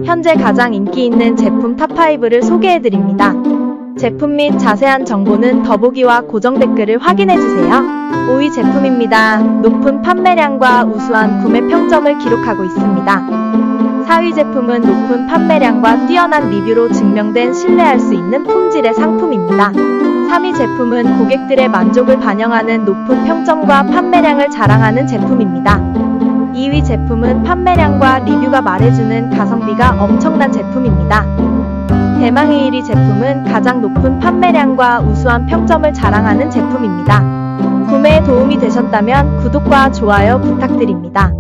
현재 가장 인기 있는 제품 탑5를 소개해드립니다. 제품 및 자세한 정보는 더보기와 고정 댓글을 확인해주세요. 5위 제품입니다. 높은 판매량과 우수한 구매 평점을 기록하고 있습니다. 4위 제품은 높은 판매량과 뛰어난 리뷰로 증명된 신뢰할 수 있는 품질의 상품입니다. 3위 제품은 고객들의 만족을 반영하는 높은 평점과 판매량을 자랑하는 제품입니다. 2위 제품은 판매량과 리뷰가 말해주는 가성비가 엄청난 제품입니다. 대망의 1위 제품은 가장 높은 판매량과 우수한 평점을 자랑하는 제품입니다. 구매에 도움이 되셨다면 구독과 좋아요 부탁드립니다.